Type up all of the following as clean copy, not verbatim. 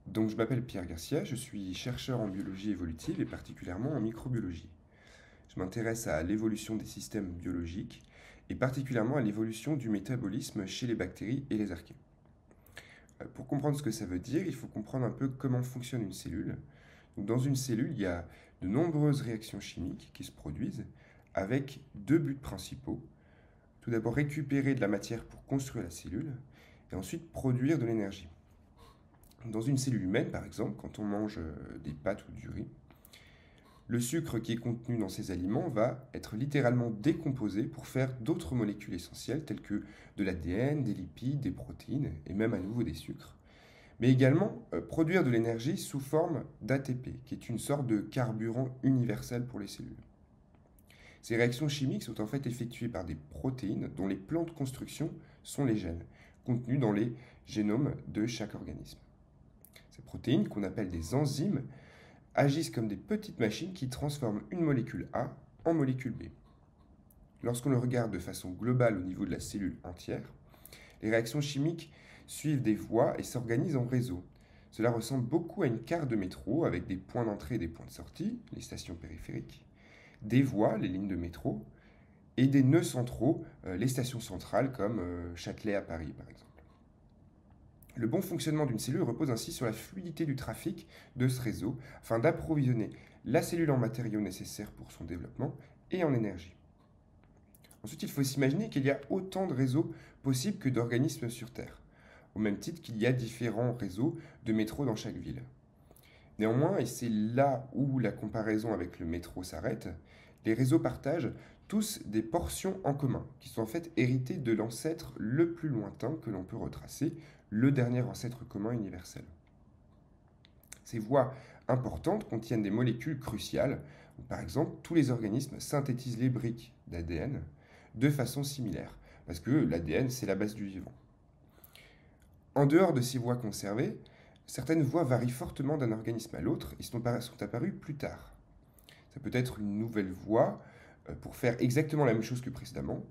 Donc, je m'appelle Pierre Garcia, je suis chercheur en biologie évolutive et particulièrement en microbiologie. Je m'intéresse à l'évolution des systèmes biologiques et particulièrement à l'évolution du métabolisme chez les bactéries et les archées. Pour comprendre ce que ça veut dire, il faut comprendre un peu comment fonctionne une cellule. Donc, dans une cellule, il y a de nombreuses réactions chimiques qui se produisent avec deux buts principaux. Tout d'abord, récupérer de la matière pour construire la cellule et ensuite produire de l'énergie. Dans une cellule humaine, par exemple, quand on mange des pâtes ou du riz, le sucre qui est contenu dans ces aliments va être littéralement décomposé pour faire d'autres molécules essentielles telles que de l'ADN, des lipides, des protéines et même à nouveau des sucres. Mais également produire de l'énergie sous forme d'ATP, qui est une sorte de carburant universel pour les cellules. Ces réactions chimiques sont en fait effectuées par des protéines dont les plans de construction sont les gènes, contenus dans les génomes de chaque organisme. Ces protéines, qu'on appelle des enzymes, agissent comme des petites machines qui transforment une molécule A en molécule B. Lorsqu'on le regarde de façon globale au niveau de la cellule entière, les réactions chimiques suivent des voies et s'organisent en réseaux. Cela ressemble beaucoup à une carte de métro avec des points d'entrée et des points de sortie, les stations périphériques, des voies, les lignes de métro, et des nœuds centraux, les stations centrales comme Châtelet à Paris par exemple. Le bon fonctionnement d'une cellule repose ainsi sur la fluidité du trafic de ce réseau afin d'approvisionner la cellule en matériaux nécessaires pour son développement et en énergie. Ensuite, il faut s'imaginer qu'il y a autant de réseaux possibles que d'organismes sur Terre, au même titre qu'il y a différents réseaux de métro dans chaque ville. Néanmoins, et c'est là où la comparaison avec le métro s'arrête, les réseaux partagent tous des portions en commun, qui sont en fait héritées de l'ancêtre le plus lointain que l'on peut retracer, le dernier ancêtre commun universel. Ces voies importantes contiennent des molécules cruciales. Par exemple, tous les organismes synthétisent les briques d'ADN de façon similaire, parce que l'ADN, c'est la base du vivant. En dehors de ces voies conservées, certaines voies varient fortement d'un organisme à l'autre et sont apparues plus tard. Ça peut être une nouvelle voie pour faire exactement la même chose que précédemment,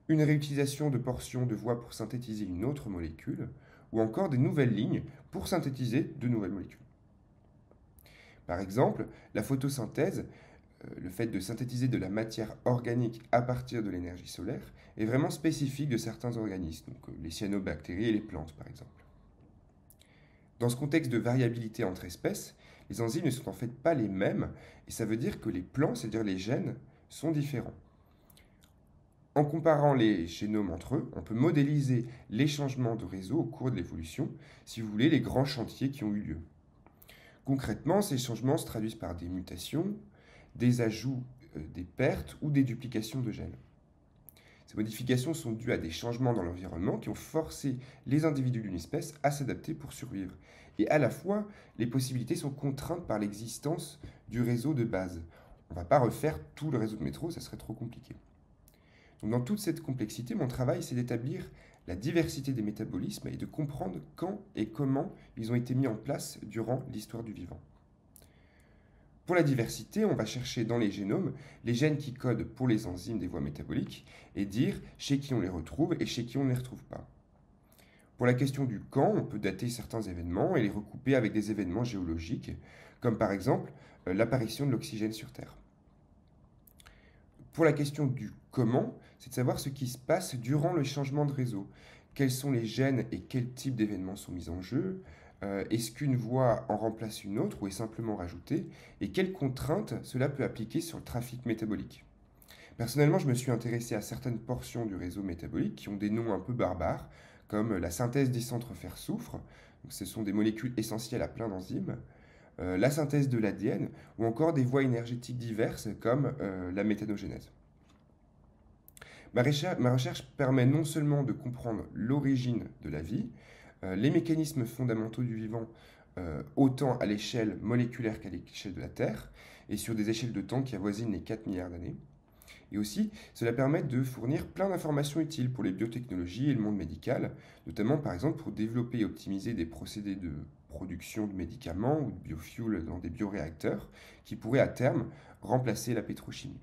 une réutilisation de portions de voies pour synthétiser une autre molécule, ou encore des nouvelles lignes pour synthétiser de nouvelles molécules. Par exemple, la photosynthèse, le fait de synthétiser de la matière organique à partir de l'énergie solaire, est vraiment spécifique de certains organismes, donc les cyanobactéries et les plantes par exemple. Dans ce contexte de variabilité entre espèces, les enzymes ne sont en fait pas les mêmes, et ça veut dire que les plans, c'est-à-dire les gènes, sont différents. En comparant les génomes entre eux, on peut modéliser les changements de réseau au cours de l'évolution, si vous voulez, les grands chantiers qui ont eu lieu. Concrètement, ces changements se traduisent par des mutations, des ajouts, des pertes ou des duplications de gènes. Ces modifications sont dues à des changements dans l'environnement qui ont forcé les individus d'une espèce à s'adapter pour survivre. Et à la fois, les possibilités sont contraintes par l'existence du réseau de base. On ne va pas refaire tout le réseau de métro, ça serait trop compliqué. Donc dans toute cette complexité, mon travail, c'est d'établir la diversité des métabolismes et de comprendre quand et comment ils ont été mis en place durant l'histoire du vivant. Pour la diversité, on va chercher dans les génomes les gènes qui codent pour les enzymes des voies métaboliques et dire chez qui on les retrouve et chez qui on ne les retrouve pas. Pour la question du quand, on peut dater certains événements et les recouper avec des événements géologiques, comme par exemple l'apparition de l'oxygène sur Terre. Pour la question du comment, c'est de savoir ce qui se passe durant le changement de réseau. Quels sont les gènes et quels types d'événements sont mis en jeu? Est-ce qu'une voie en remplace une autre ou est simplement rajoutée? Et quelles contraintes cela peut appliquer sur le trafic métabolique? Personnellement, je me suis intéressé à certaines portions du réseau métabolique qui ont des noms un peu barbares, comme la synthèse dicentre fer-soufre. Ce sont des molécules essentielles à plein d'enzymes. La synthèse de l'ADN ou encore des voies énergétiques diverses comme la méthanogénèse. Ma recherche permet non seulement de comprendre l'origine de la vie, les mécanismes fondamentaux du vivant, autant à l'échelle moléculaire qu'à l'échelle de la Terre, et sur des échelles de temps qui avoisinent les 4 milliards d'années. Et aussi, cela permet de fournir plein d'informations utiles pour les biotechnologies et le monde médical, notamment par exemple pour développer et optimiser des procédés de production de médicaments ou de biofuels dans des bioréacteurs qui pourraient à terme remplacer la pétrochimie.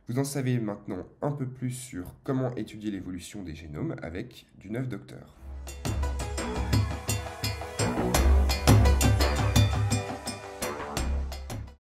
Vous en savez maintenant un peu plus sur comment étudier l'évolution des génomes avec du 9 docteur.